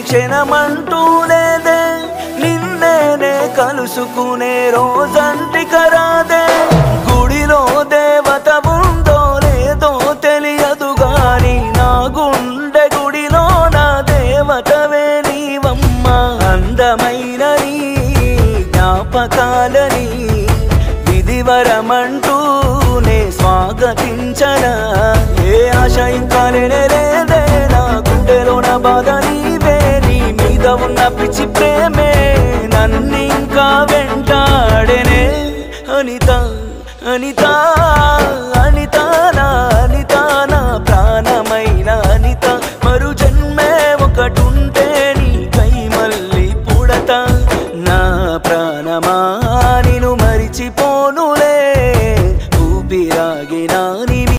క్షణమంటూ లేదే నిన్నేనే కలుసుకునే రోజంటి కరాదే గుడిలో దేవత ఉందో లేదో తెలియదు గాని నా గుండె గుడిలో నా దేవతవే నీవమ్మ అందమైన నీ జ్ఞాపకాలని విధివరమంటూ నే స్వాగతించనా ఏ ఆశ ఇంకా లేదే నా గుండెలోన బాధ నీవే నీ మీద ఉన్న పిచ్చి ప్రేమే నన్నింకా వెంటాడెనే అనిత అనిత